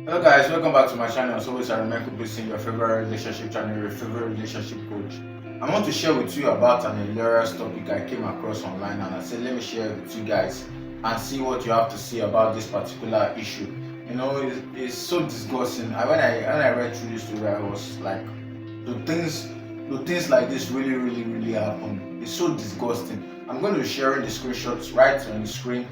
Hello guys, welcome back to my channel. As always, I remain Kupisi, your favorite relationship channel, your favorite relationship coach. I want to share with you about an hilarious topic I came across online, and I said let me share it with you guys and see what you have to say about this particular issue. It's so disgusting. When I read through this story, I was like, do things like this really happen? It's so disgusting. I'm going to share the screenshots right on the screen.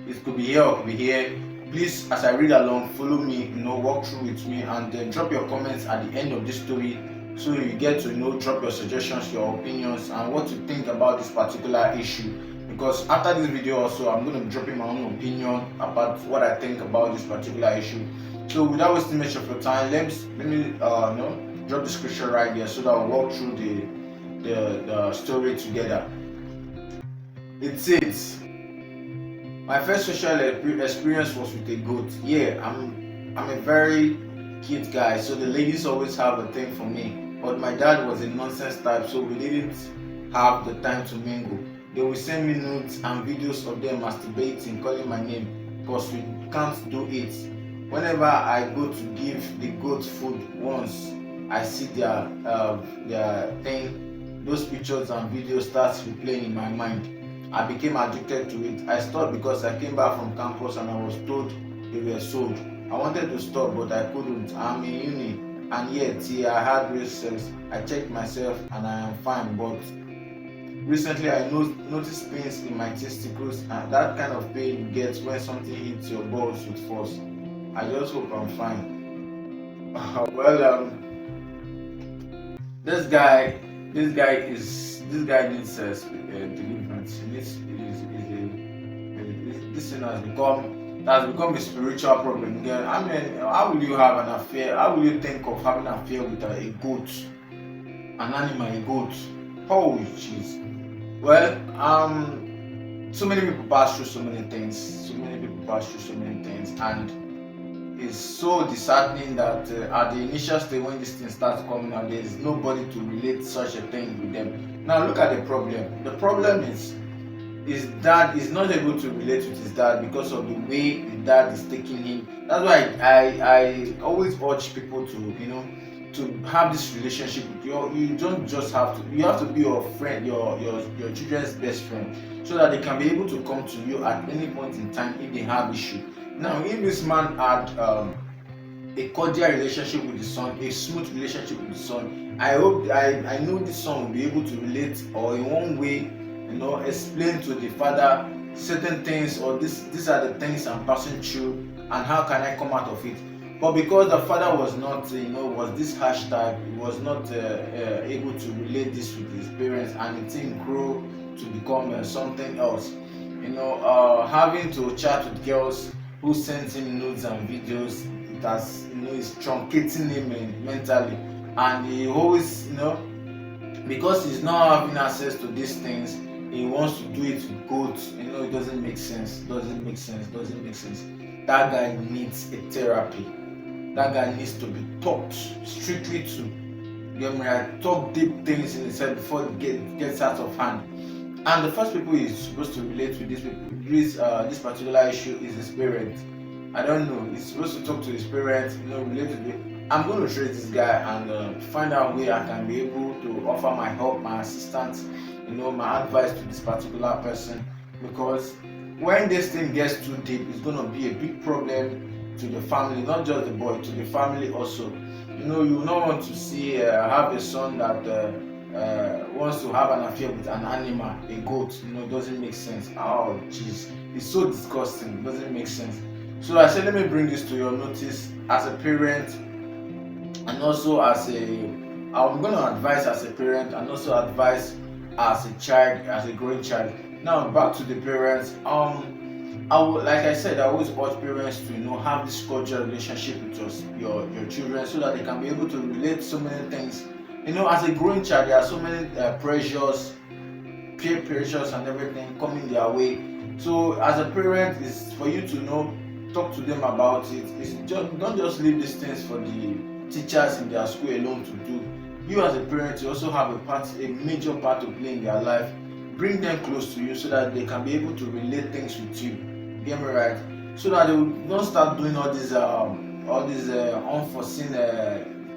It could be here or it could be here. Please, as I read along, follow me, walk through with me, and then drop your comments at the end of this story so you get to drop your suggestions, your opinions, and what you think about this particular issue. Because after this video, also, I'm going to be dropping my own opinion about what I think about this particular issue. So, without wasting much of your time, let me drop the scripture right here so that we'll walk through the story together. It says, my first social experience was with a goat. Yeah, I'm a very cute guy, so the ladies always have a thing for me. But my dad was a nonsense type, so we didn't have the time to mingle. They would send me nudes and videos of them masturbating, calling my name, because we can't do it. Whenever I go to give the goat food once, I see their thing, those pictures and videos starts replaying in my mind. I became addicted to it. I stopped because I came back from campus and I was told they were sold. I wanted to stop but I couldn't. I'm in uni and yet I had real sex. I checked myself and I am fine, but recently I noticed pains in my testicles, and that kind of pain you get when something hits your balls with force. I just hope I'm fine. This guy, this guy needs deliverance. This thing has become a spiritual problem. Again, I mean, how will you have an affair? How will you think of having an affair with a goat, an animal, a goat? Oh, jeez. Well, so many people pass through so many things. So many people pass through so many things, and it's so disheartening that at the initial stage when this thing starts coming out, there is nobody to relate such a thing with them. Now look at the problem. The problem is his dad is not able to relate with his dad because of the way the dad is taking him. That's why I always urge people to to have this relationship with you don't just have to, you have to be your friend, your children's best friend, so that they can be able to come to you at any point in time if they have issue. Now if this man had a cordial relationship with the son, a smooth relationship with the son, I know this son will be able to relate, or in one way explain to the father certain things, or these are the things I'm passing through and how can I come out of it. But because the father was not was this harsh type, he was not able to relate this with his parents, and the thing grew to become something else. Having to chat with girls who sent him nudes and videos, it has is truncating him mentally, and he always because he's not having access to these things, he wants to do it with goats. It doesn't make sense. Doesn't make sense. That guy needs a therapy. That guy needs to be talked strictly to. Talk deep things in his head before it gets out of hand. And the first people he's supposed to relate with this particular issue is his parent. I don't know. He's supposed to talk to his parents, relate to it. I'm going to trace this guy and find out where I can be able to offer my help, my assistance, my advice to this particular person. Because when this thing gets too deep, it's going to be a big problem to the family, not just the boy, to the family also. You will not want to see have a son that wants to have an affair with an animal, a goat. It doesn't make sense. Oh, jeez, it's so disgusting. It doesn't make sense. So I said, let me bring this to your notice as a parent, and also I'm going to advise as a parent, and also advise as a child, as a growing child. Now back to the parents. I would, like I said, I always urge parents to have this cordial relationship with your children, so that they can be able to relate so many things. As a growing child, there are so many pressures, peer pressures, and everything coming their way. So as a parent, it's for you to talk to them about it. Don't just leave these things for the teachers in their school alone to do. You as a parent, you also have a major part to play in their life. Bring them close to you so that they can be able to relate things with you. Get me right? So that they will not start doing all these all these unforeseen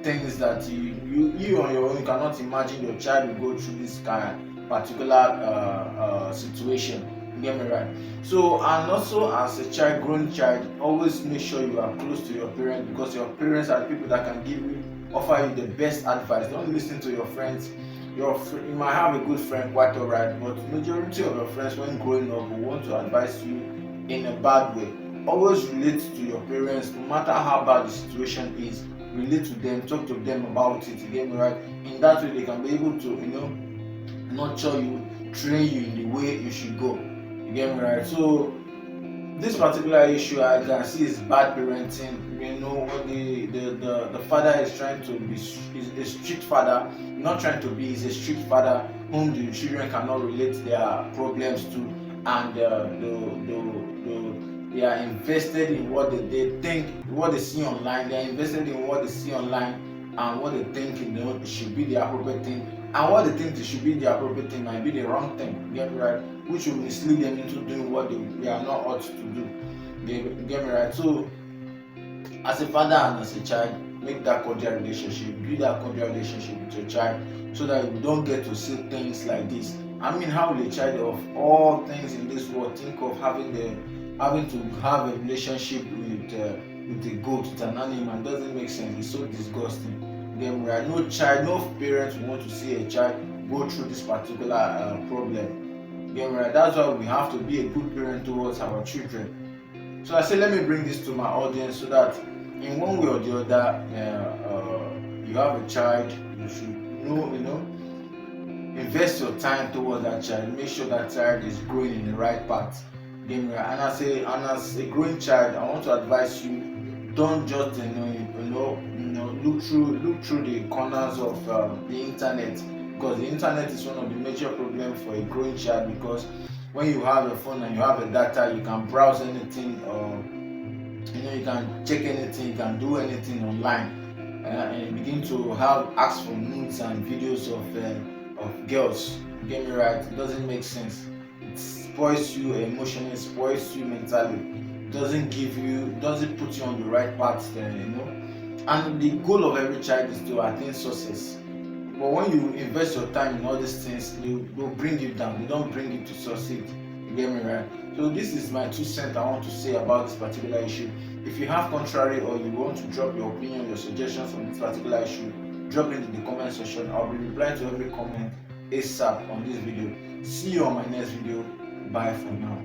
things that you on your own cannot imagine your child will go through this kind of particular situation. You get me right? So, and also as a child, grown child, always make sure you are close to your parents, because your parents are the people that can offer you the best advice. Don't listen to your friends. You might have a good friend, quite alright, but majority of your friends when growing up will want to advise you in a bad way. Always relate to your parents, no matter how bad the situation is. Relate to them, talk to them about it. You get me right? In that way, they can be able to, nurture you, train you in the way you should go. You get me right? So this particular issue I can see is bad parenting. When the father is trying to be is a strict father, not trying to be, is a strict father whom the children cannot relate their problems to, and they are invested in what they think, what they see online. They are invested in what they see online and what they think it should be the appropriate thing, and what they think it should be the appropriate thing might be the wrong thing. Get me right? Which will mislead them into doing what they are not ought to do. Get me right? So as a father and as a child, make that cordial relationship, build that cordial relationship with your child, so that you don't get to see things like this. I mean, how will a child of all things in this world think of having to have a relationship with a goat, with an animal? It doesn't make sense. It's so disgusting. Then right, no child, no parent will want to see a child go through this particular problem. Then right, that's why we have to be a good parent towards our children. So I say, let me bring this to my audience so that in one way or the other, you have a child, you should invest your time towards that child. Make sure that child is growing in the right path. And as a growing child, I want to advise you: don't just look through the corners of the internet, because the internet is one of the major problems for a growing child. Because when you have a phone and you have a data, you can browse anything, or you can check anything, you can do anything online, and you begin to ask for nudes and videos of girls. You get me right? It doesn't make sense. It spoils you emotionally, it spoils you mentally. It doesn't put you on the right path And the goal of every child is to attain success. But when you invest your time in all these things, they will bring you down. They don't bring you to succeed. You get me right? So this is my 2 cents I want to say about this particular issue. If you have contrary, or you want to drop your opinion, your suggestions on this particular issue, drop it in the comment section. I'll be replying to every comment ASAP on this video. See you on my next video. Bye for now.